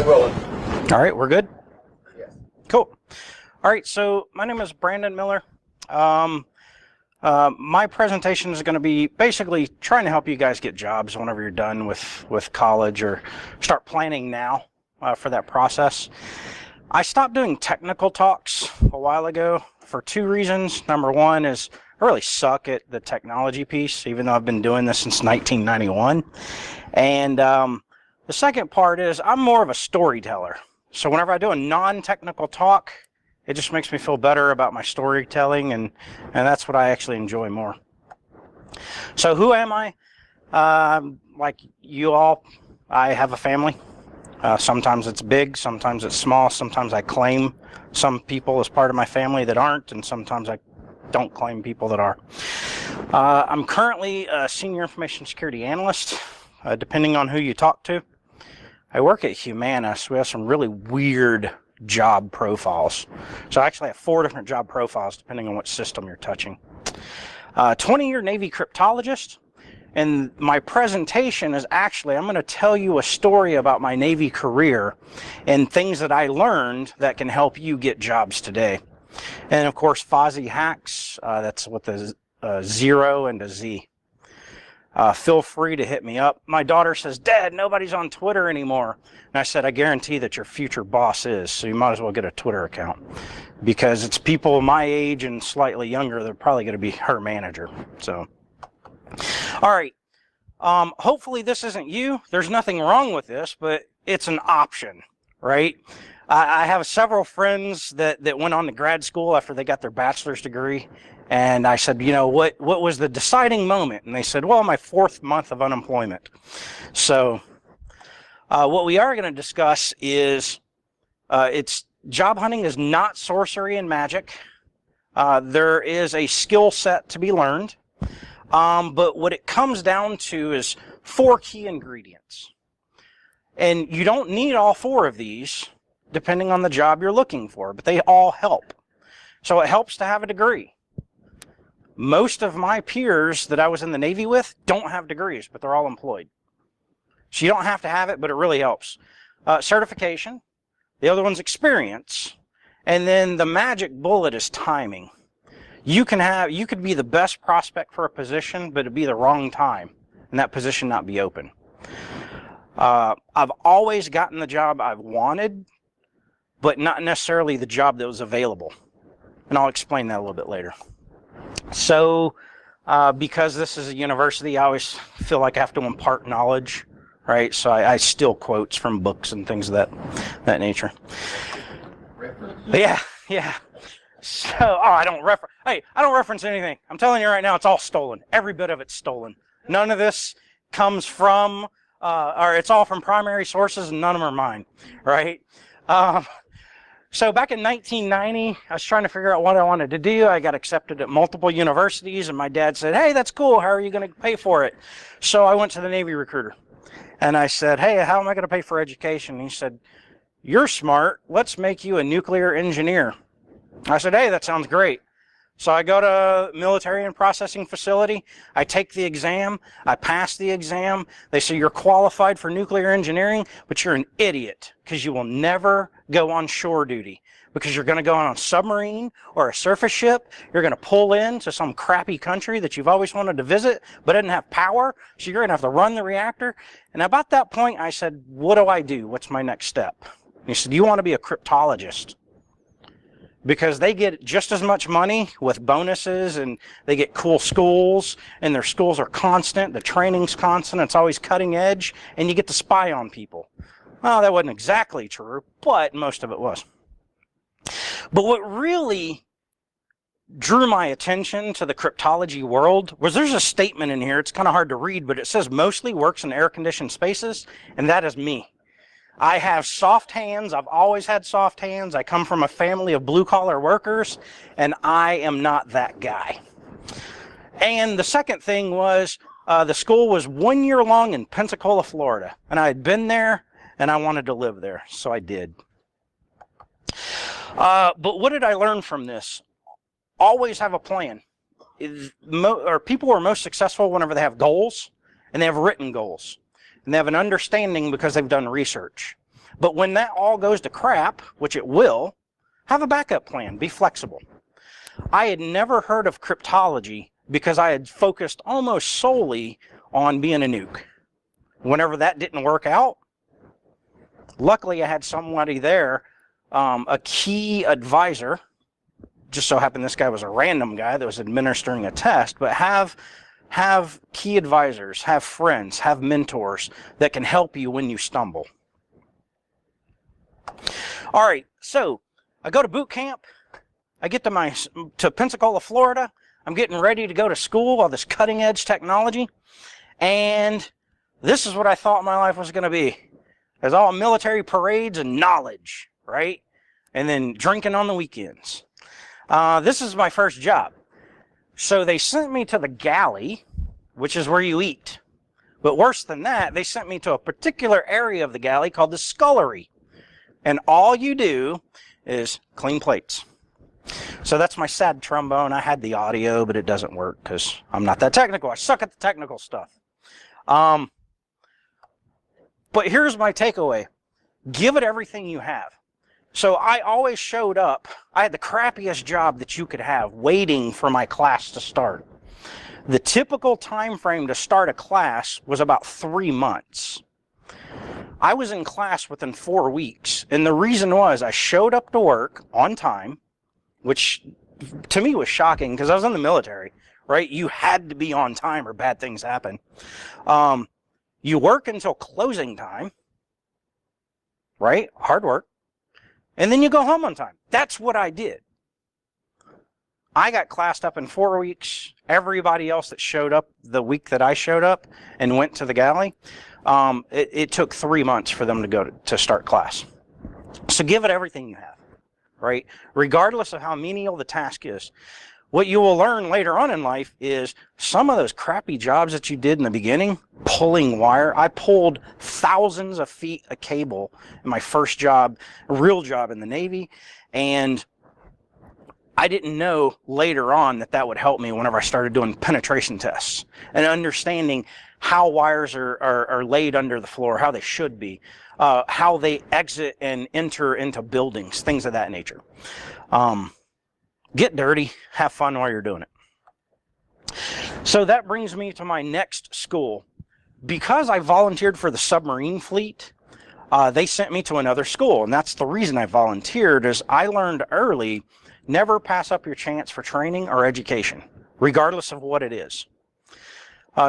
We're rolling. All right, we're good? Yes. Cool. All right, so my name is Brandon Miller. My presentation is going to be basically trying to help you guys get jobs whenever you're done with college, or start planning now for that process. I stopped doing technical talks a while ago for two reasons. Number one is I really suck at the technology piece, even though I've been doing this since 1991. And the second part is I'm more of a storyteller. So whenever I do a non-technical talk, it just makes me feel better about my storytelling, and that's what I actually enjoy more. So who am I? Like you all, I have a family. Sometimes it's big, sometimes it's small, sometimes I claim some people as part of my family that aren't, and sometimes I don't claim people that are. I'm currently a senior information security analyst, depending on who you talk to. I work at Humana, so we have some really weird job profiles. So I actually have 4 different job profiles depending on which system you're touching. 20-year Navy cryptologist, and my presentation is actually, I'm going to tell you a story about my Navy career and things that I learned that can help you get jobs today. And of course, Fozzie Hacks, that's with a 0 and a Z. Feel free to hit me up. My daughter says, "Dad, nobody's on Twitter anymore." And I said, "I guarantee that your future boss is, so you might as well get a Twitter account, because it's people my age and slightly younger. They're probably going to be her manager." So, all right. Hopefully this isn't you. There's nothing wrong with this, but it's an option, right? I have several friends that went on to grad school after they got their bachelor's degree. And I said, you know, what was the deciding moment? And they said, well, my 4th month of unemployment. So what we are going to discuss is job hunting is not sorcery and magic. There is a skill set to be learned. But what it comes down to is 4 key ingredients. And you don't need all 4 of these depending on the job you're looking for, but they all help. So it helps to have a degree. Most of my peers that I was in the Navy with don't have degrees, but they're all employed. So you don't have to have it, but it really helps. Certification. The other one's experience. And then the magic bullet is timing. You could be the best prospect for a position, but it'd be the wrong time, and that position not be open. I've always gotten the job I've wanted, but not necessarily the job that was available. And I'll explain that a little bit later. So, because this is a university, I always feel like I have to impart knowledge, right? So I steal quotes from books and things of that nature. Yeah. So, I don't reference anything. I'm telling you right now, it's all stolen. Every bit of it's stolen. None of this comes from, or it's all from primary sources, and none of them are mine, right? So back in 1990, I was trying to figure out what I wanted to do. I got accepted at multiple universities, and my dad said, "Hey, that's cool. How are you going to pay for it?" So I went to the Navy recruiter, and I said, "Hey, how am I going to pay for education?" And he said, "You're smart. Let's make you a nuclear engineer." I said, "Hey, that sounds great." So I go to military and processing facility. I take the exam. I pass the exam. They say, "You're qualified for nuclear engineering, but you're an idiot because you will never go on shore duty, because you're going to go on a submarine or a surface ship. You're going to pull into some crappy country that you've always wanted to visit but doesn't have power, so you're going to have to run the reactor." And about that point, I said, "What do I do? What's my next step?" And he said, "You want to be a cryptologist, because they get just as much money with bonuses, and they get cool schools, and their schools are constant, the training's constant, it's always cutting edge, and you get to spy on people." Well, that wasn't exactly true, but most of it was. But what really drew my attention to the cryptology world was there's a statement in here, it's kind of hard to read, but it says mostly works in air-conditioned spaces, and that is me. I have soft hands. I've always had soft hands. I come from a family of blue-collar workers, and I am not that guy. And the second thing was the school was 1 year long in Pensacola, Florida, and I had been there, and I wanted to live there, so I did. But what did I learn from this? Always have a plan. People are most successful whenever they have goals, and they have written goals. And they have an understanding because they've done research. But when that all goes to crap, which it will, have a backup plan. Be flexible. I had never heard of cryptology because I had focused almost solely on being a nuke. Whenever that didn't work out, luckily I had somebody there, a key advisor. Just so happened this guy was a random guy that was administering a test, but have key advisors, have friends, have mentors that can help you when you stumble. All right, so I go to boot camp. I get to Pensacola, Florida. I'm getting ready to go to school, all this cutting edge technology. And this is what I thought my life was going to be. There's all military parades and knowledge, right? And then drinking on the weekends. This is my first job. So they sent me to the galley, which is where you eat. But worse than that, they sent me to a particular area of the galley called the scullery. And all you do is clean plates. So that's my sad trombone. I had the audio, but it doesn't work because I'm not that technical. I suck at the technical stuff. But here's my takeaway. Give it everything you have. So I always showed up. I had the crappiest job that you could have, waiting for my class to start. The typical time frame to start a class was about 3 months. I was in class within 4 weeks, and the reason was I showed up to work on time, which to me was shocking because I was in the military, right? You had to be on time or bad things happen. You work until closing time, right? Hard work. And then you go home on time. That's what I did. I got classed up in 4 weeks. Everybody else that showed up the week that I showed up and went to the galley, it took 3 months for them to start class. So give it everything you have, right? Regardless of how menial the task is. What you will learn later on in life is some of those crappy jobs that you did in the beginning, pulling wire. I pulled thousands of feet of cable in my first job, real job in the Navy, and I didn't know later on that would help me whenever I started doing penetration tests and understanding how wires are laid under the floor, how they should be, how they exit and enter into buildings, things of that nature. Get dirty, have fun while you're doing it. So that brings me to my next school. Because I volunteered for the submarine fleet, they sent me to another school, and that's the reason I volunteered. Is I learned early, never pass up your chance for training or education, regardless of what it is.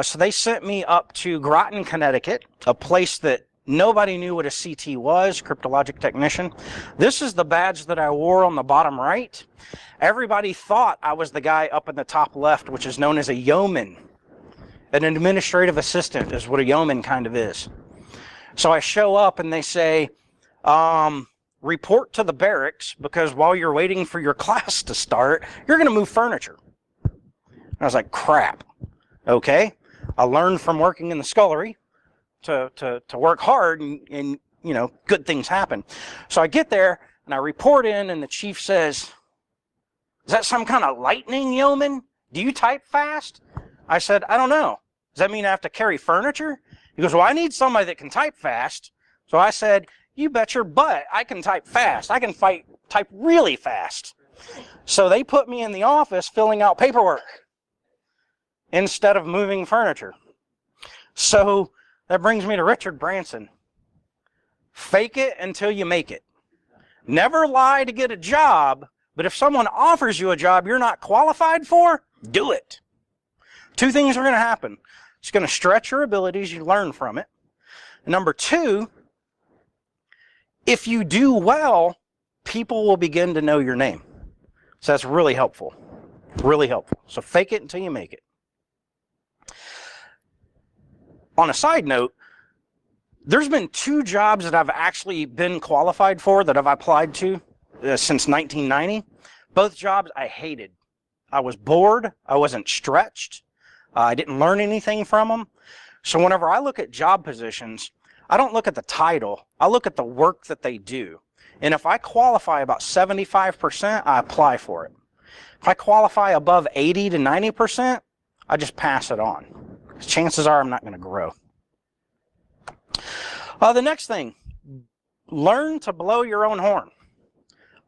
So they sent me up to Groton, Connecticut, a place that nobody knew what a CT was, cryptologic technician. This is the badge that I wore on the bottom right. Everybody thought I was the guy up in the top left, which is known as a yeoman. An administrative assistant is what a yeoman kind of is. So I show up and they say, report to the barracks because while you're waiting for your class to start, you're going to move furniture. And I was like, crap. Okay. I learned from working in the scullery to work hard and you know, good things happen. So I get there and I report in and the chief says, is that some kind of lightning, yeoman? Do you type fast? I said, I don't know. Does that mean I have to carry furniture? He goes, well, I need somebody that can type fast. So I said, you bet your butt I can type fast. I can type really fast. So they put me in the office filling out paperwork instead of moving furniture. So that brings me to Richard Branson. Fake it until you make it. Never lie to get a job, but if someone offers you a job you're not qualified for, do it. 2 things are going to happen. It's going to stretch your abilities, you learn from it. Number 2, if you do well, people will begin to know your name. So that's really helpful. Really helpful. So fake it until you make it. On a side note, there's been 2 jobs that I've actually been qualified for that I've applied to since 1990. Both jobs I hated. I was bored. I wasn't stretched. I didn't learn anything from them. So whenever I look at job positions, I don't look at the title. I look at the work that they do. And if I qualify about 75%, I apply for it. If I qualify above 80 to 90%, I just pass it on. Chances are I'm not going to grow. The next thing, learn to blow your own horn,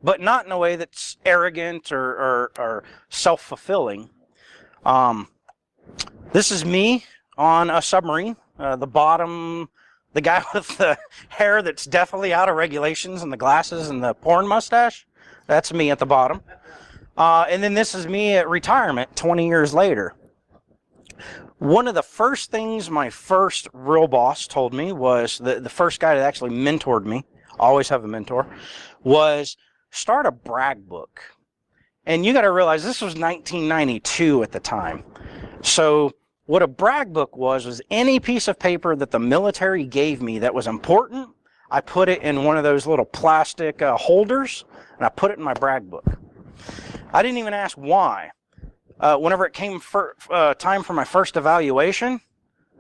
but not in a way that's arrogant or self-fulfilling. This is me on a submarine. The bottom, the guy with the hair that's definitely out of regulations and the glasses and the porn mustache, that's me at the bottom. And then this is me at retirement 20 years later. One of the first things my first real boss told me was, the first guy that actually mentored me, always have a mentor, was start a brag book. And you got to realize this was 1992 at the time. So what a brag book was any piece of paper that the military gave me that was important, I put it in one of those little plastic holders, and I put it in my brag book. I didn't even ask why. Whenever it came for time for my first evaluation,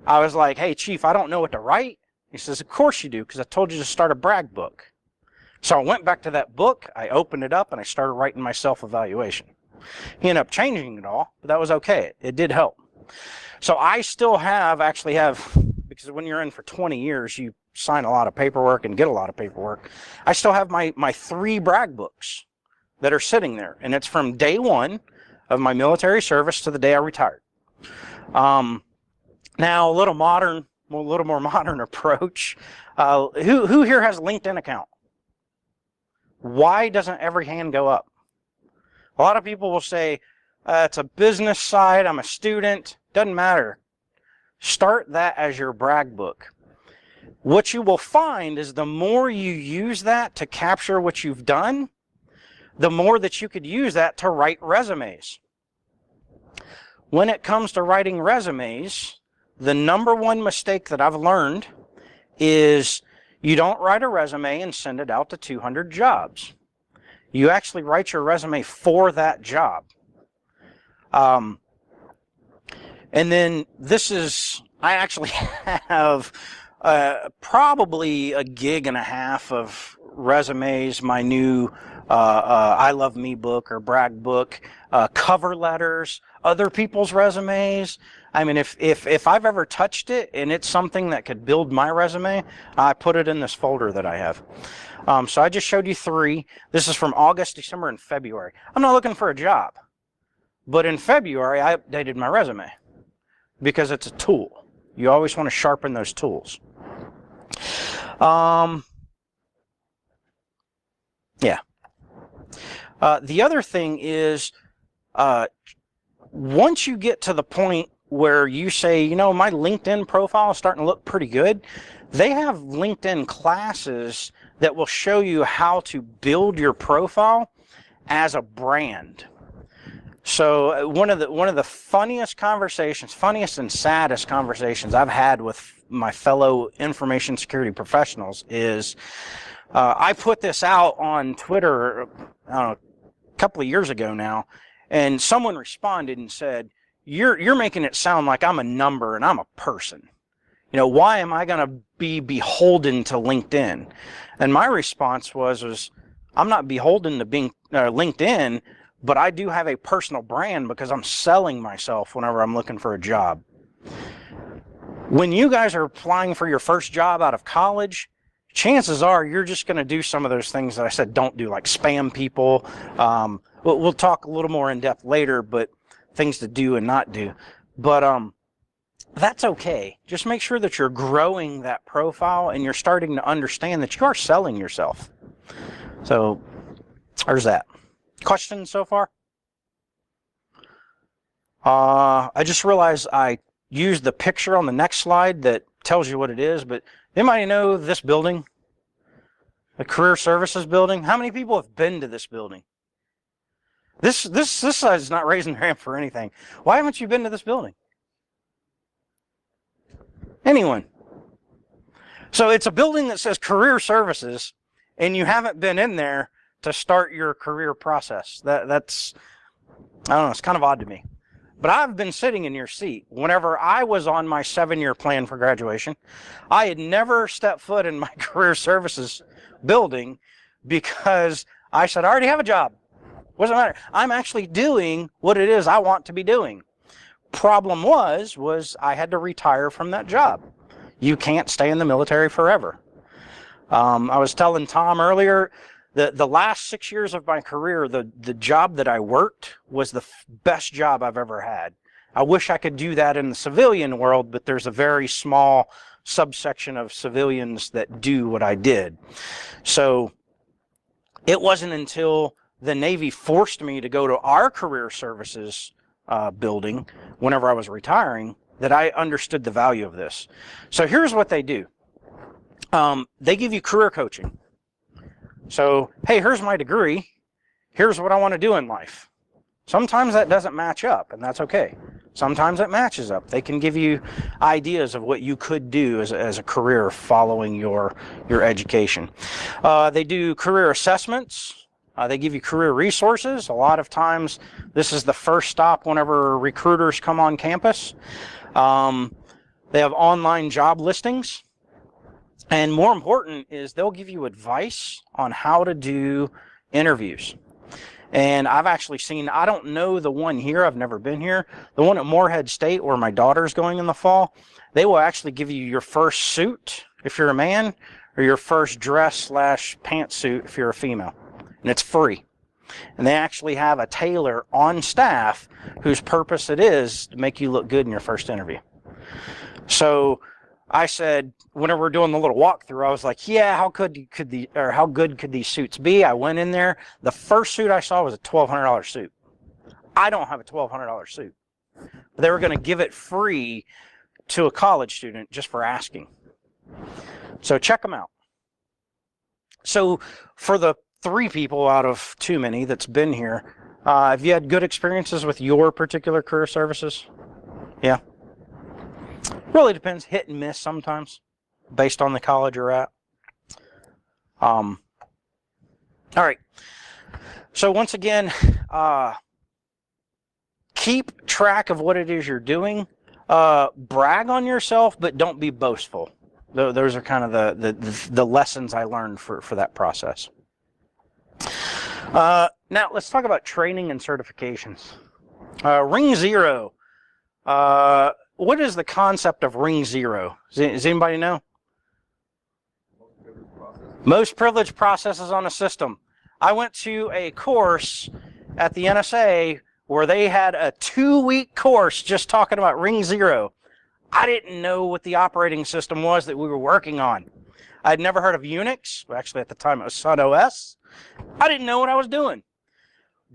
I was like, hey, Chief, I don't know what to write. He says, of course you do, because I told you to start a brag book. So I went back to that book, I opened it up, and I started writing my self-evaluation. He ended up changing it all, but that was okay. It did help. So I still actually have, because when you're in for 20 years, you sign a lot of paperwork and get a lot of paperwork. I still have my 3 brag books that are sitting there, and it's from day 1 of my military service to the day I retired. Now a little more modern approach. Who here has a LinkedIn account? Why doesn't every hand go up? A lot of people will say, it's a business side, I'm a student, doesn't matter. Start that as your brag book. What you will find is the more you use that to capture what you've done, the more that you could use that to write resumes. When it comes to writing resumes, the number one mistake that I've learned is you don't write a resume and send it out to 200 jobs. You actually write your resume for that job. And then I actually have probably a gig and a half of resumes, my new I Love Me book or brag book, cover letters, other people's resumes. I mean, if I've ever touched it and it's something that could build my resume, I put it in this folder that I have. So I just showed you 3. This is from August, December, and February. I'm not looking for a job, but in February I updated my resume because it's a tool. You always want to sharpen those tools. Yeah. The other thing is, once you get to the point where you say, you know, my LinkedIn profile is starting to look pretty good, they have LinkedIn classes that will show you how to build your profile as a brand. So one of the funniest and saddest conversations I've had with my fellow information security professionals is, I put this out on Twitter, I don't know, a couple of years ago now, and someone responded and said, you're making it sound like I'm a number and I'm a person. You know, why am I going to be beholden to LinkedIn? And my response was I'm not beholden to being LinkedIn, but I do have a personal brand because I'm selling myself whenever I'm looking for a job. When you guys are applying for your first job out of college, chances are you're just going to do some of those things that I said don't do, like spam people. We'll talk a little more in depth later, but things to do and not do. But that's okay. Just make sure that you're growing that profile and you're starting to understand that you are selling yourself. So there's that. Questions so far? I just realized I used the picture on the next slide that tells you what it is, but anybody know this building? The Career Services building? How many people have been to this building? This side is not raising their hand for anything. Why haven't you been to this building? Anyone? So it's a building that says Career Services, and you haven't been in there to start your career process. That's, I don't know, it's kind of odd to me. But I've been sitting in your seat. Whenever I was on my 7-year plan for graduation, I had never stepped foot in my Career Services building because I said, I already have a job. What does it matter? I'm actually doing what it is I want to be doing. Problem was I had to retire from that job. You can't stay in the military forever. I was telling Tom earlier, the last 6 years of my career, the job that I worked was the best job I've ever had. I wish I could do that in the civilian world, but there's a very small subsection of civilians that do what I did. So it wasn't until the Navy forced me to go to our career services building whenever I was retiring that I understood the value of this. So here's what they do. They give you career coaching. So, hey, here's my degree. Here's what I want to do in life. Sometimes that doesn't match up, and that's okay. Sometimes it matches up. They can give you ideas of what you could do as a career following your education. They do career assessments. They give you career resources. A lot of times, this is the first stop whenever recruiters come on campus. They have online job listings. And more important is they'll give you advice on how to do interviews. And I've actually seen, I don't know the one here, I've never been here, the one at Morehead State where my daughter's going in the fall, they will actually give you your first suit if you're a man, or your first dress / pantsuit if you're a female. And it's free. And they actually have a tailor on staff whose purpose it is to make you look good in your first interview. So I said, whenever we're doing the little walkthrough, I was like, yeah, how good could these suits be? I went in there. The first suit I saw was a $1,200 suit. I don't have a $1,200 suit. But they were going to give it free to a college student just for asking. So check them out. So for the 3 people out of too many that's been here, have you had good experiences with your particular career services? Yeah. Really depends, hit and miss sometimes, based on the college you're at. All right. So once again, keep track of what it is you're doing. Brag on yourself, but don't be boastful. Those are kind of the lessons I learned for that process. Now let's talk about training and certifications. Ring 0. What is the concept of Ring 0? Does anybody know? Most privileged processes on a system. I went to a course at the NSA where they had a 2-week course just talking about Ring 0. I didn't know what the operating system was that we were working on. I'd never heard of Unix. Well, actually, at the time, it was Sun OS. I didn't know what I was doing.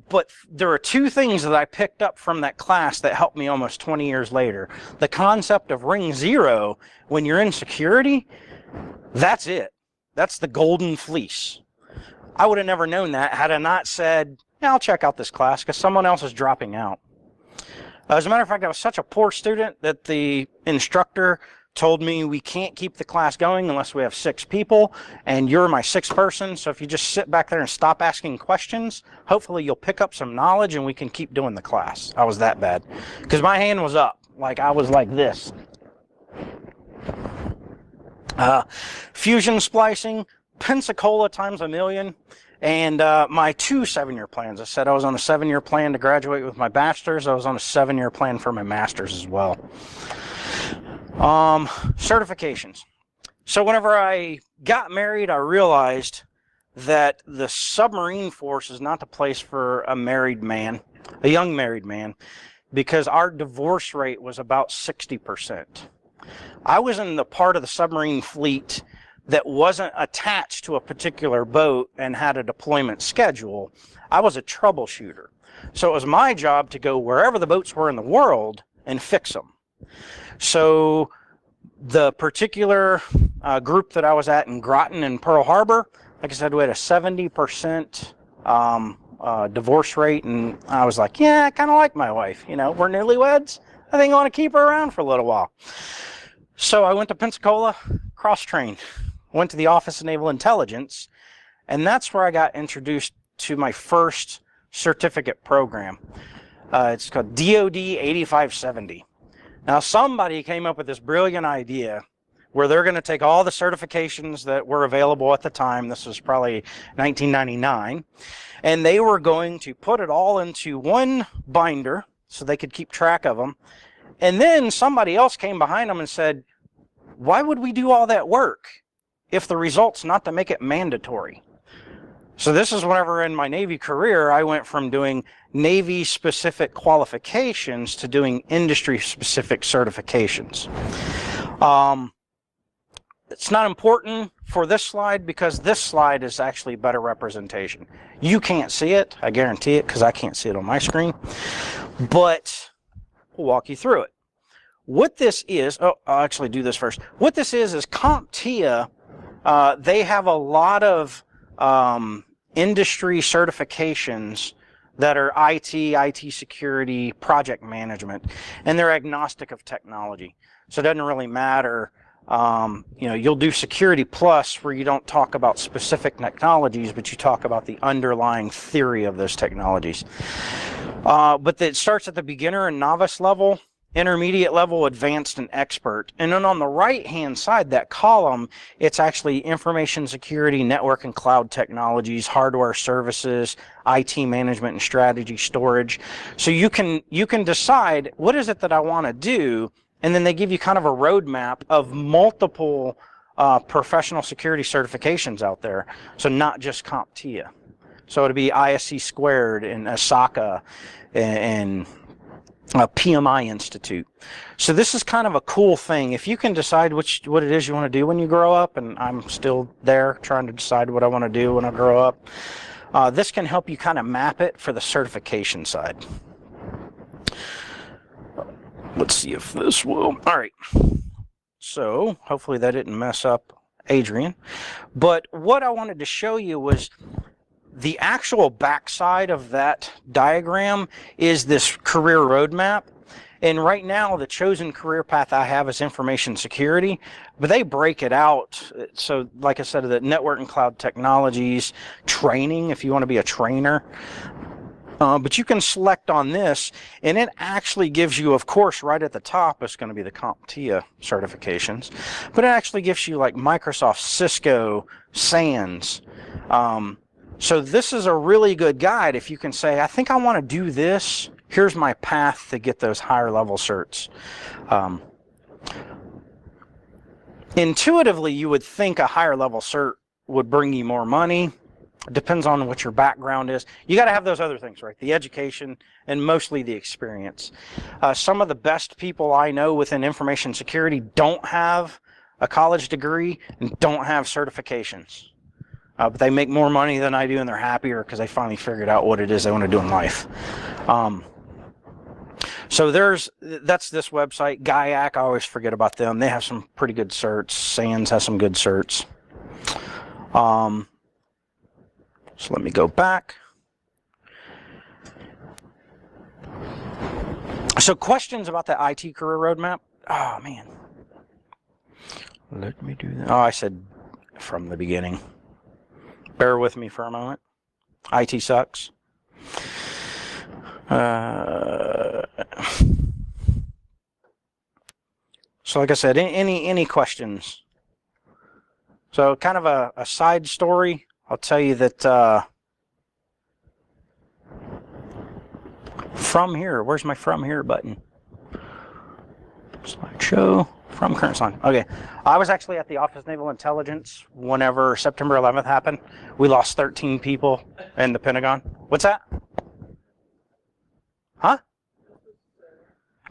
But there are 2 things that I picked up from that class that helped me almost 20 years later. The concept of Ring 0, when you're in security, that's it. That's the golden fleece. I would have never known that had I not said, yeah, I'll check out this class because someone else is dropping out. As a matter of fact, I was such a poor student that the instructor told me we can't keep the class going unless we have 6 people, and you're my 6th person, so if you just sit back there and stop asking questions, hopefully you'll pick up some knowledge and we can keep doing the class. I was that bad. Because my hand was up. Like, I was like this. Fusion splicing, Pensacola times a million, and my 2 7-year plans. I said I was on a 7-year plan to graduate with my bachelor's. I was on a 7-year plan for my master's as well. Certifications. So whenever I got married, I realized that the submarine force is not the place for a married man, a young married man, because our divorce rate was about 60%. I was in the part of the submarine fleet that wasn't attached to a particular boat and had a deployment schedule. I was a troubleshooter. So it was my job to go wherever the boats were in the world and fix them. So the particular group that I was at in Groton and Pearl Harbor, like I said, we had a 70% divorce rate, and I was like, yeah, I kind of like my wife. You know, we're newlyweds. I think I want to keep her around for a little while. So I went to Pensacola, cross-trained, went to the Office of Naval Intelligence, and that's where I got introduced to my first certificate program. It's called DoD 8570. Now, somebody came up with this brilliant idea where they're going to take all the certifications that were available at the time, this was probably 1999, and they were going to put it all into one binder so they could keep track of them. And then somebody else came behind them and said, why would we do all that work if the result's not to make it mandatory. So this is whenever in my Navy career, I went from doing Navy-specific qualifications to doing industry-specific certifications. It's not important for this slide because this slide is actually better representation. You can't see it, I guarantee it, because I can't see it on my screen, but we'll walk you through it. What this is, oh, I'll actually do this first. What this is CompTIA, they have a lot of industry certifications that are IT security, project management, and they're agnostic of technology. So it doesn't really matter. You know, you'll do Security Plus where you don't talk about specific technologies, but you talk about the underlying theory of those technologies. But it starts at the beginner and novice level, intermediate level, advanced, and expert. And then on the right-hand side, that column, it's actually information security, network and cloud technologies, hardware services, IT management and strategy, storage. So you can decide what is it that I want to do, and then they give you kind of a roadmap of multiple professional security certifications out there. So not just CompTIA. So it'd be ISC Squared and ASACA and PMI Institute. So this is kind of a cool thing. If you can decide what it is you want to do when you grow up, and I'm still there trying to decide what I want to do when I grow up, this can help you kind of map it for the certification side. Let's see if this will. All right. So hopefully that didn't mess up Adrian. But what I wanted to show you was the actual backside of that diagram is this career roadmap. And right now, the chosen career path I have is information security, but they break it out. So like I said, the network and cloud technologies, training, if you want to be a trainer. But you can select on this, and it actually gives you, of course, right at the top, it's going to be the CompTIA certifications, but it actually gives you like Microsoft, Cisco, SANS. So this is a really good guide if you can say, I think I want to do this. Here's my path to get those higher level certs. Intuitively, you would think a higher level cert would bring you more money. It depends on what your background is. You got to have those other things, right? The education and mostly the experience. Some of the best people I know within information security don't have a college degree and don't have certifications. But they make more money than I do, and they're happier because they finally figured out what it is they want to do in life. So that's this website, GAIAC. I always forget about them. They have some pretty good certs. SANS has some good certs. So let me go back. So questions about the IT career roadmap? Oh, man. Let me do that. Oh, I said from the beginning. Bear with me for a moment. IT sucks. So like I said, any questions? So kind of a side story. I'll tell you that from here, where's my from here button? Slideshow, from current slide. Okay, I was actually at the Office of Naval Intelligence whenever September 11th happened. We lost 13 people in the Pentagon. What's that? Huh?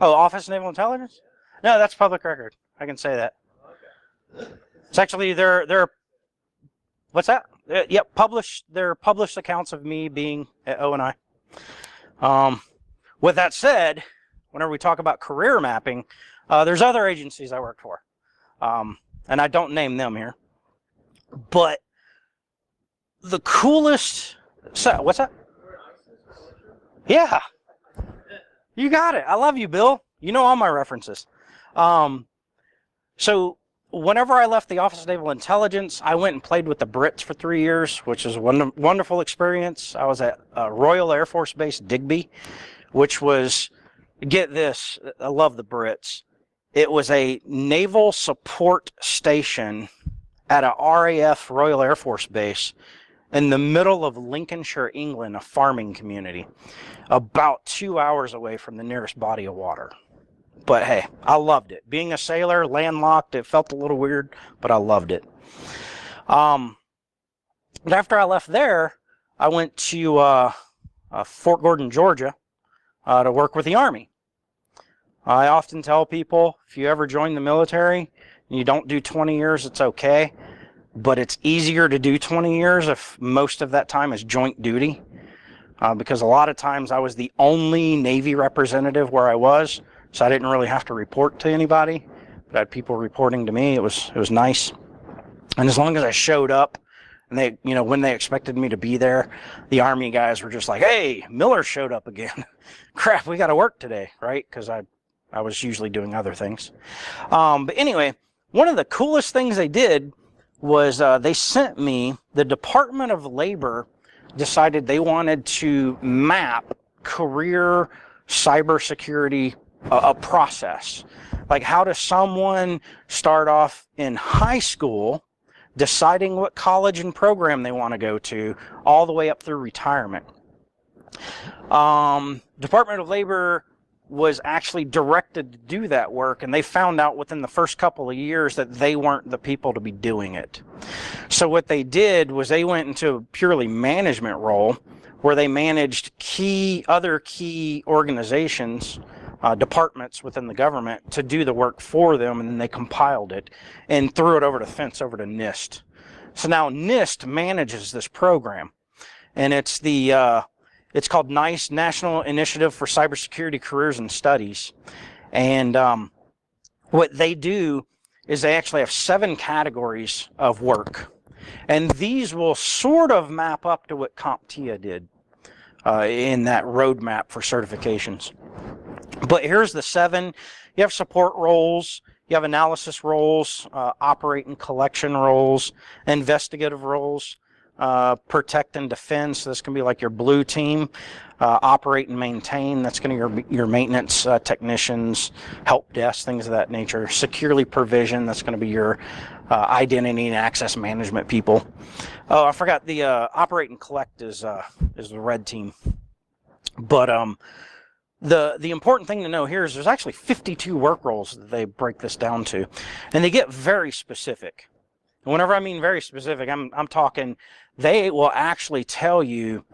Oh, Office of Naval Intelligence? No, that's public record. I can say that. It's actually they're what's that? Yep, they're published accounts of me being at O&I. With that said, whenever we talk about career mapping, there's other agencies I work for, and I don't name them here. But the coolest, so what's that? Yeah, you got it. I love you, Bill. You know all my references. So whenever I left the Office of Naval Intelligence, I went and played with the Brits for 3 years, which is a wonderful experience. I was at Royal Air Force Base Digby, which was, get this, I love the Brits. It was a naval support station at a RAF Royal Air Force Base in the middle of Lincolnshire, England, a farming community, about 2 hours away from the nearest body of water. But hey, I loved it. Being a sailor, landlocked, it felt a little weird, but I loved it. But after I left there, I went to Fort Gordon, Georgia, to work with the Army. I often tell people, if you ever join the military and you don't do 20 years, it's okay. But it's easier to do 20 years if most of that time is joint duty. Because a lot of times I was the only Navy representative where I was, so I didn't really have to report to anybody. But I had people reporting to me. It was nice. And as long as I showed up, and they, when they expected me to be there, the Army guys were just like, "Hey, Miller showed up again. Crap, we got to work today," right? Because I was usually doing other things. But anyway, one of the coolest things they did was they sent me, the Department of Labor decided they wanted to map career cybersecurity a process. Like, how does someone start off in high school, deciding what college and program they want to go to, all the way up through retirement. Department of Labor was actually directed to do that work, and they found out within the first couple of years that they weren't the people to be doing it. So what they did was they went into a purely management role where they managed other key organizations, departments within the government, to do the work for them, and then they compiled it and threw it over the fence over to NIST. So now NIST manages this program, and it's called NICE, National Initiative for Cybersecurity Careers and Studies. And what they do is they actually have 7 categories of work, and these will sort of map up to what CompTIA did in that roadmap for certifications. But here's the 7. You have support roles, you have analysis roles, operate and collection roles, investigative roles, protect and defend. So this can be like your blue team. Operate and maintain. That's going to be your maintenance technicians, help desk, things of that nature. Securely provision. That's going to be your identity and access management people. Oh, I forgot, the operate and collect is the red team. But the important thing to know here is there's actually 52 work roles that they break this down to, and they get very specific. And whenever I mean very specific, I'm talking, they will actually tell you,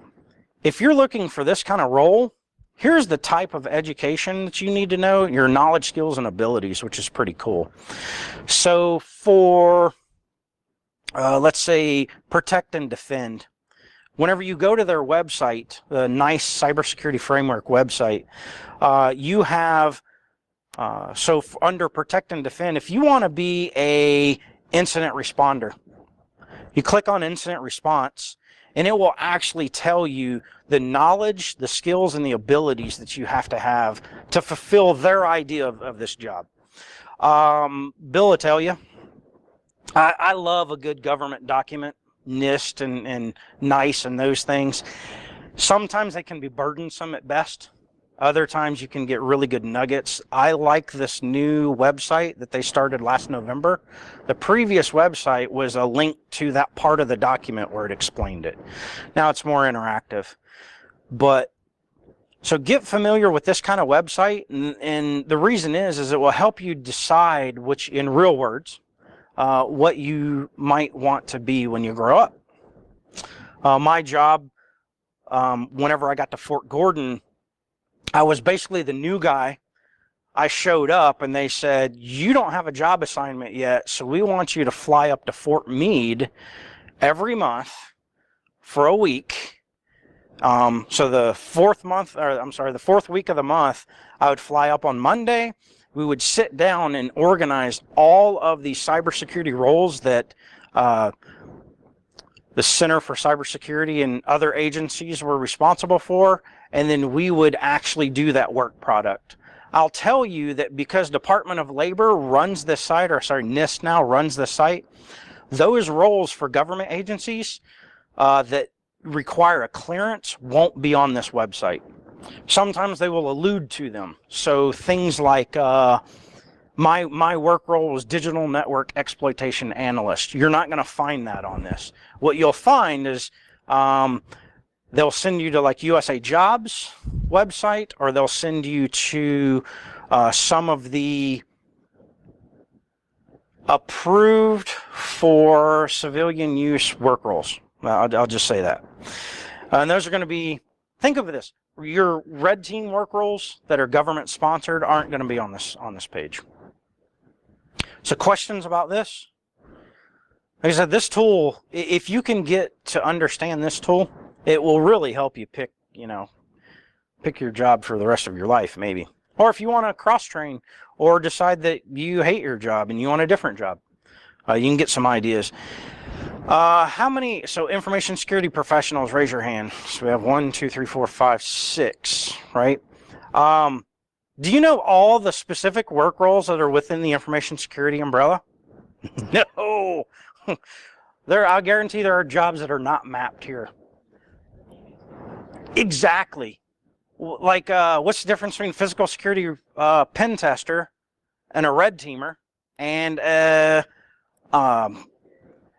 if you're looking for this kind of role, here's the type of education that you need to know, your knowledge, skills, and abilities, which is pretty cool. So for, let's say, protect and defend, whenever you go to their website, the NICE Cybersecurity Framework website, you have, under protect and defend, if you want to be a incident responder, you click on incident response, and it will actually tell you the knowledge, the skills, and the abilities that you have to fulfill their idea of this job. Bill will tell you, I love a good government document, NIST and NICE and those things. Sometimes they can be burdensome at best. Other times you can get really good nuggets. I like this new website that they started last November. The previous website was a link to that part of the document where it explained it. Now it's more interactive. But so get familiar with this kind of website, and the reason is it will help you decide which, in real words, what you might want to be when you grow up. My job, whenever I got to Fort Gordon, I was basically the new guy. I showed up and they said, "You don't have a job assignment yet, so we want you to fly up to Fort Meade every month for a week." So the fourth week of the month, I would fly up on Monday. We would sit down and organize all of the cybersecurity roles that the Center for Cybersecurity and other agencies were responsible for, and then we would actually do that work product. I'll tell you that because Department of Labor runs this site, or sorry, NIST now runs this site, those roles for government agencies that require a clearance won't be on this website. Sometimes they will allude to them. So things like my work role was digital network exploitation analyst. You're not going to find that on this. What you'll find is they'll send you to like USA Jobs website, or they'll send you to some of the approved for civilian use work roles. I'll just say that. And those are going to be, think of this, your red team work roles that are government sponsored aren't going to be on this page. So questions about this? Like I said, this tool, if you can get to understand this tool, it will really help you pick your job for the rest of your life, maybe. Or if you want to cross-train or decide that you hate your job and you want a different job, you can get some ideas. How many, so information security professionals, raise your hand. So we have 1, 2, 3, 4, 5, 6, right? Do you know all the specific work roles that are within the information security umbrella? No. I guarantee there are jobs that are not mapped here. Exactly. Like, what's the difference between physical security pen tester and a red teamer and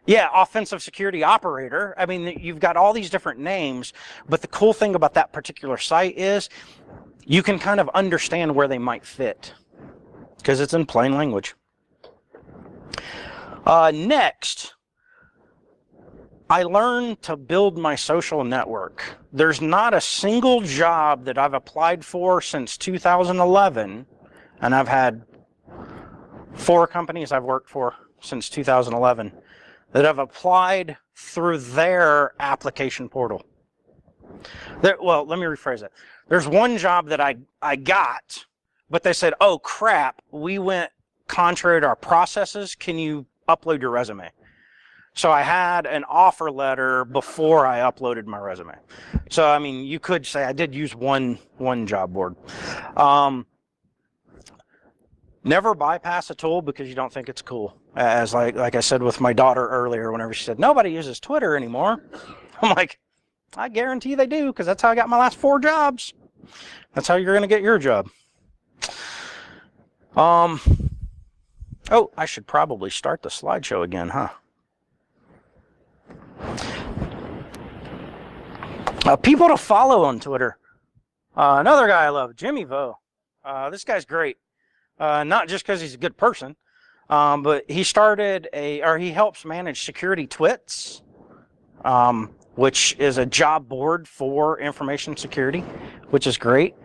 offensive security operator? I mean, you've got all these different names, but the cool thing about that particular site is you can kind of understand where they might fit because it's in plain language. Next, I learned to build my social network. There's not a single job that I've applied for since 2011, and I've had 4 companies I've worked for since 2011 that have applied through their application portal. Well, let me rephrase it. There's one job that I got, but they said, oh crap, we went contrary to our processes. Can you upload your resume? So I had an offer letter before I uploaded my resume. So, I mean, you could say I did use one job board. Never bypass a tool because you don't think it's cool. As like I said with my daughter earlier, whenever she said, nobody uses Twitter anymore. I'm like, I guarantee they do, because that's how I got my last 4 jobs. That's how you're going to get your job. Oh, I should probably start the slideshow again, huh? People to follow on Twitter. Another guy I love, Jimmy Vo. This guy's great. Not just because he's a good person, but he he helps manage Security Twits, which is a job board for information security, which is great.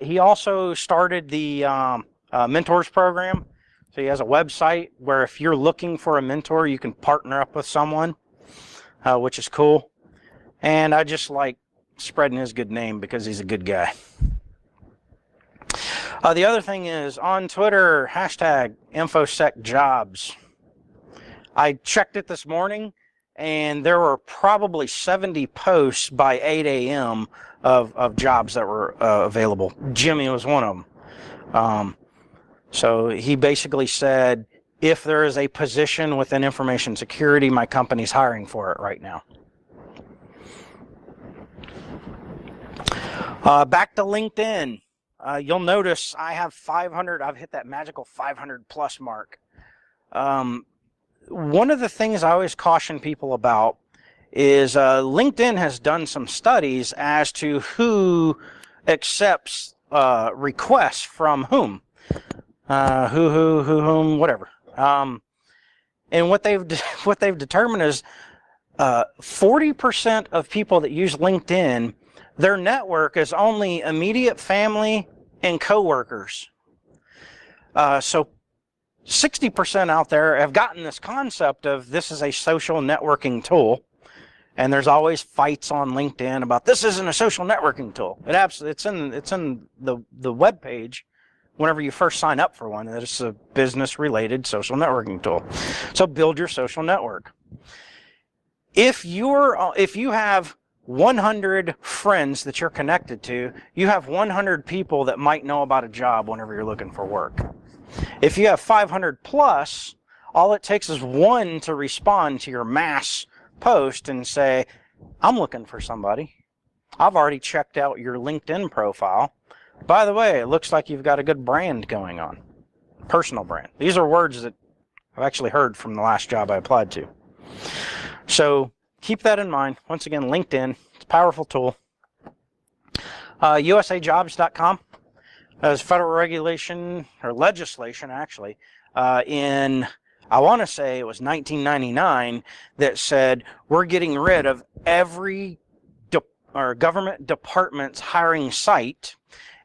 He also started the mentors program. So he has a website where if you're looking for a mentor, you can partner up with someone, which is cool. And I just like spreading his good name because he's a good guy. The other thing is on Twitter, hashtag InfoSecJobs. I checked it this morning, and there were probably 70 posts by 8 a.m. of jobs that were available. Jimmy was one of them. So he basically said, if there is a position within information security, my company's hiring for it right now. Back to LinkedIn. You'll notice I have 500. I've hit that magical 500 plus mark. One of the things I always caution people about is LinkedIn has done some studies as to who accepts requests from whom. Whom, whatever. And what they've determined is 40% of people that use LinkedIn, their network is only immediate family and coworkers. So 60% out there have gotten this concept of this is a social networking tool, and there's always fights on LinkedIn about this isn't a social networking tool. It's in the web page whenever you first sign up for one, that it's a business-related social networking tool. So build your social network. If you have 100 friends that you're connected to, you have 100 people that might know about a job whenever you're looking for work. If you have 500 plus, all it takes is one to respond to your mass post and say, I'm looking for somebody. I've already checked out your LinkedIn profile. By the way, it looks like you've got a good brand going on. Personal brand. These are words that I've actually heard from the last job I applied to. So keep that in mind. Once again, LinkedIn, it's a powerful tool. USAjobs.com has federal regulation, or legislation actually, in, I want to say it was 1999, that said we're getting rid of every government department's hiring site,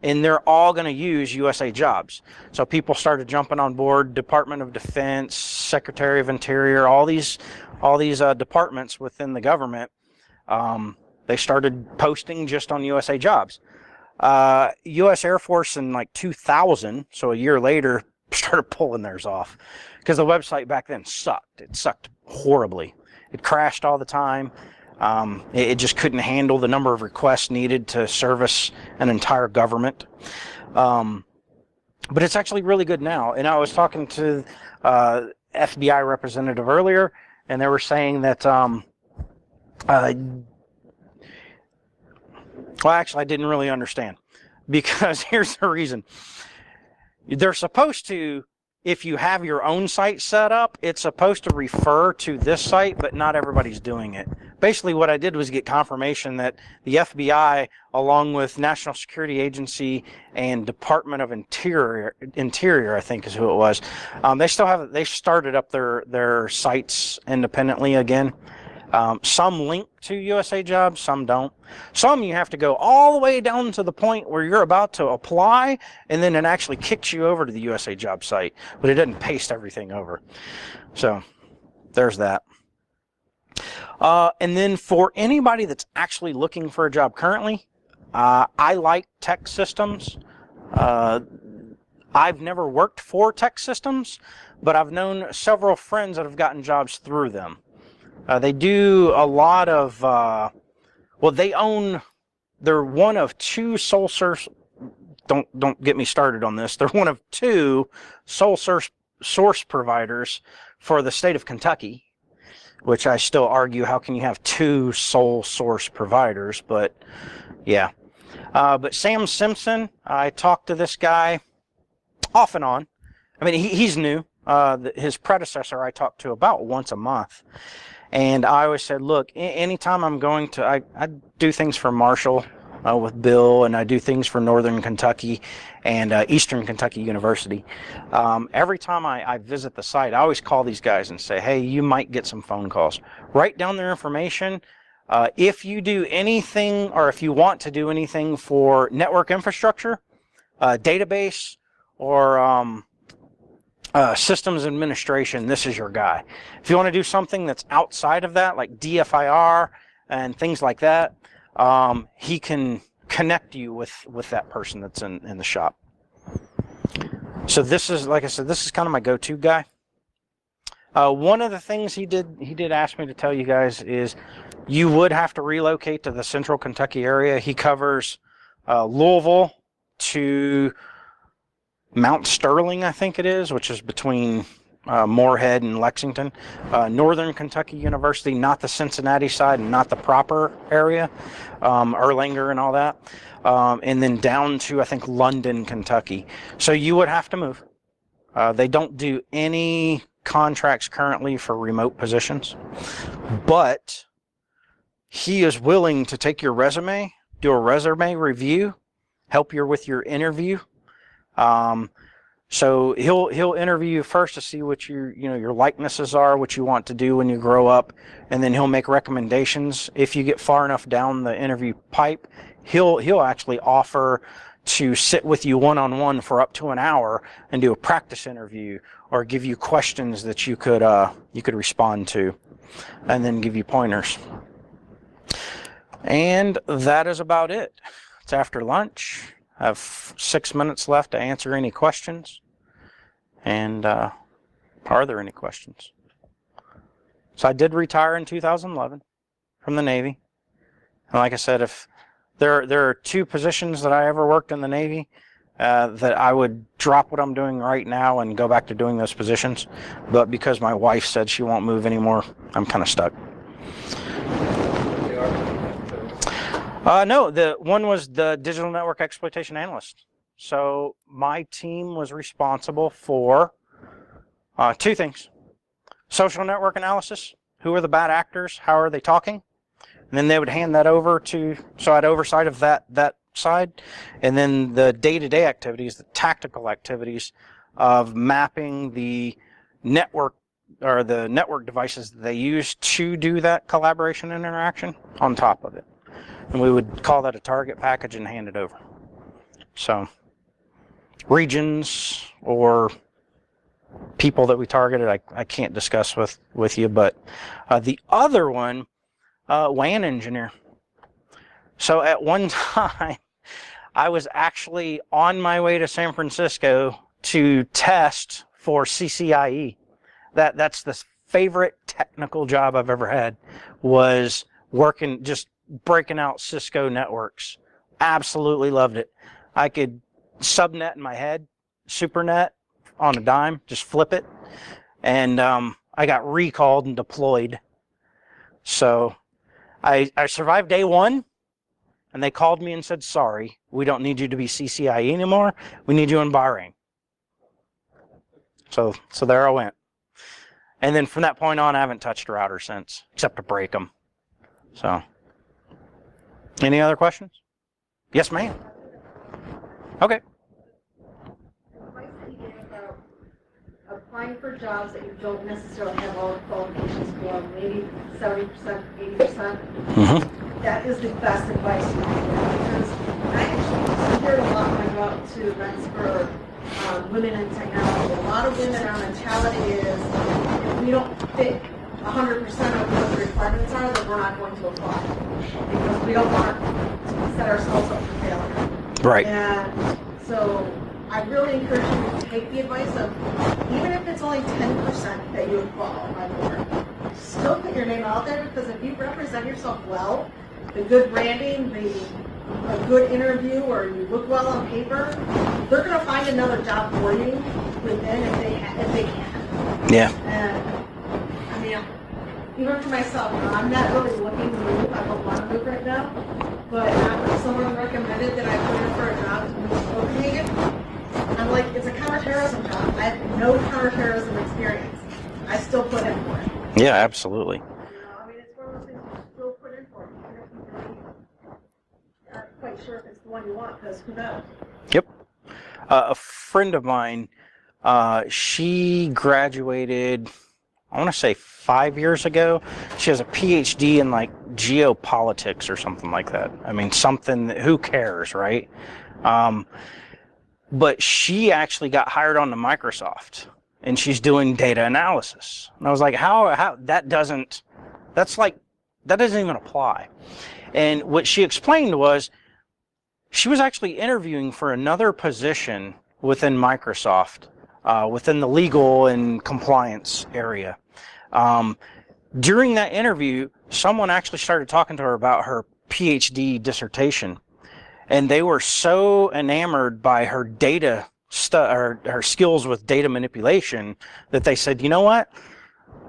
and they're all going to use USA Jobs. So people started jumping on board. Department of Defense, Secretary of Interior, all these departments within the government. They started posting just on USA Jobs. U.S. Air Force in like 2000, so a year later, started pulling theirs off because the website back then sucked. It sucked horribly. It crashed all the time. It just couldn't handle the number of requests needed to service an entire government. But it's actually really good now. And I was talking to FBI representative earlier, and they were saying that, well, actually, I didn't really understand, because here's the reason. They're supposed to, if you have your own site set up, it's supposed to refer to this site, but not everybody's doing it. Basically, what I did was get confirmation that the FBI, along with National Security Agency and Department of Interior, I think is who it was, they started up their sites independently again. Some link to USA Jobs, some don't. Some you have to go all the way down to the point where you're about to apply, and then it actually kicks you over to the USA Jobs site, but it doesn't paste everything over. So there's that. And then for anybody that's actually looking for a job currently, I like Tech Systems. I've never worked for Tech Systems, but I've known several friends that have gotten jobs through them. They do a lot of, well, they're one of two sole source, don't get me started on this. They're one of two sole source providers for the state of Kentucky, which I still argue, how can you have two sole source providers? But yeah. But Sam Simpson, I talked to this guy off and on. I mean, he's new. His predecessor I talked to about once a month. And I always said, look, anytime I'm going to, I do things for Marshall with Bill, and I do things for Northern Kentucky and Eastern Kentucky University. Every time I visit the site, I always call these guys and say, hey, you might get some phone calls. Write down their information. If you do anything, or if you want to do anything for network infrastructure, database, or systems administration, this is your guy. If you want to do something that's outside of that, like DFIR and things like that, he can connect you with that person that's in the shop. So this is, like I said, this is kind of my go-to guy. One of the things he did ask me to tell you guys is you would have to relocate to the Central Kentucky area. He covers Louisville to Mount Sterling, I think it is, which is between Moorhead and Lexington. Northern Kentucky University, not the Cincinnati side and not the proper area, Erlanger and all that. And then down to, I think, London, Kentucky. So you would have to move. They don't do any contracts currently for remote positions, but he is willing to take your resume, do a resume review, help you with your interview. So he'll interview you first to see what your likenesses are, what you want to do when you grow up, and then he'll make recommendations. If you get far enough down the interview pipe, he'll actually offer to sit with you one-on-one for up to an hour and do a practice interview, or give you questions that you could respond to, and then give you pointers. And that is about it. It's after lunch. I have 6 minutes left to answer any questions. And are there any questions? So I did retire in 2011 from the Navy. And like I said, if there are two positions that I ever worked in the Navy that I would drop what I'm doing right now and go back to doing those positions. But because my wife said she won't move anymore, I'm kind of stuck. No, the one was the digital network exploitation analyst. So my team was responsible for two things: social network analysis. Who are the bad actors? How are they talking? And then they would hand that over to, so I had oversight of that side. And then the day-to-day activities, the tactical activities, of mapping the network or the network devices that they use to do that collaboration and interaction on top of it. And we would call that a target package and hand it over. So regions or people that we targeted, I can't discuss with you, but the other one, WAN engineer. So at one time, I was actually on my way to San Francisco to test for CCIE. That's the favorite technical job I've ever had, was working, just breaking out Cisco networks. Absolutely loved it. I could subnet in my head, supernet on a dime, just flip it. And I got recalled and deployed. So I survived day one, and they called me and said, sorry, we don't need you to be CCIE anymore. We need you in Bahrain. So there I went. And then from that point on, I haven't touched a router since, except to break them. So, any other questions? Yes, ma'am. Okay. Advice that you give about applying for jobs that you don't necessarily have all the qualifications for, maybe 70%, 80%. Mm-hmm. That is the best advice you can give, because I actually hear it a lot when I go out to events for women in technology. A lot of women, our mentality is, if we don't fit 100% of what the requirements are, then we're not going to apply, because we don't want to set ourselves up for failure. Right. And so I really encourage you to take the advice of, even if it's only 10% that you would qualify for, still put your name out there, because if you represent yourself well, the good branding, a good interview, or you look well on paper, they're going to find another job for you within if they can. Yeah. And I mean, even for myself, I'm not really looking to move. I don't want to move right now. But if someone recommended that I put in for a job to move to Copenhagen, I'm like, it's a counterterrorism job. I have no counterterrorism experience. I still put in for it. Yeah, absolutely. You know, I mean, it's one of those things you still put in for it, even if you really aren't quite sure if it's the one you want, because who knows? Yep. A friend of mine, she graduated, I want to say 5 years ago. She has a PhD in like geopolitics or something like that. I mean, something that, who cares, right? But she actually got hired on to Microsoft, and she's doing data analysis. And I was like, how that doesn't even apply. And what she explained was, she was actually interviewing for another position within Microsoft, within the legal and compliance area. During that interview, someone actually started talking to her about her PhD dissertation, and they were so enamored by her data or her skills with data manipulation that they said, you know what?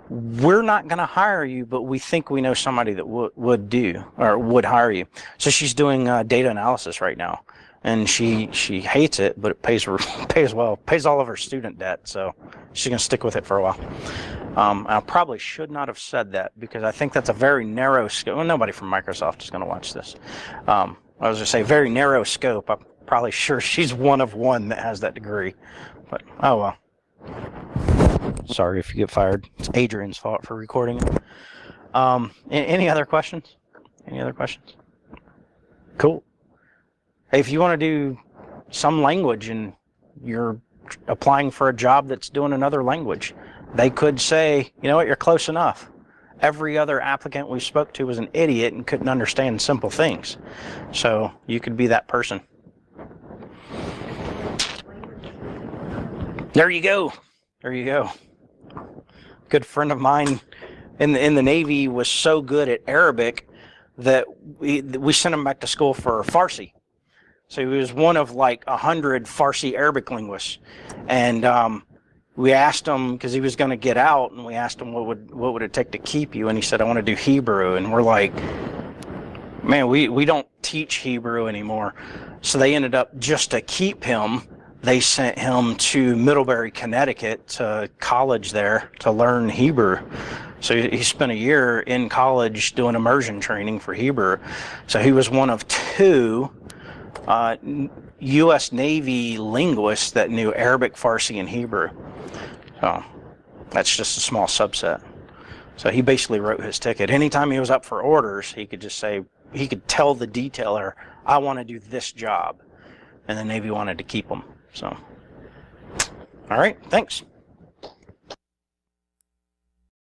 We're not going to hire you, but we think we know somebody that would hire you. So she's doing data analysis right now, and she hates it, but it pays well, pays all of her student debt. So she's going to stick with it for a while. I probably should not have said that, because I think that's a very narrow scope. Well, nobody from Microsoft is going to watch this. I was going to say very narrow scope. I'm probably sure she's one of one that has that degree, but oh well. Sorry if you get fired. It's Adrian's fault for recording it. Any other questions? Any other questions? Cool. Hey, if you want to do some language and you're applying for a job that's doing another language, they could say, you know what, you're close enough. Every other applicant we spoke to was an idiot and couldn't understand simple things. So you could be that person. There you go. There you go. Good friend of mine in the Navy was so good at Arabic that we sent him back to school for Farsi. So he was one of like 100 Farsi Arabic linguists. And we asked him, because he was going to get out, and we asked him what would it take to keep you, and he said, I want to do Hebrew. And we're like, man, we don't teach Hebrew anymore. So they ended up, just to keep him, they sent him to Middlebury, Connecticut, to college there to learn Hebrew. So he spent a year in college doing immersion training for Hebrew. So he was one of two U.S. Navy linguists that knew Arabic, Farsi, and Hebrew. So that's just a small subset. So he basically wrote his ticket. Anytime he was up for orders, he could just say, he could tell the detailer, I want to do this job. And the Navy wanted to keep him. So, all right, thanks.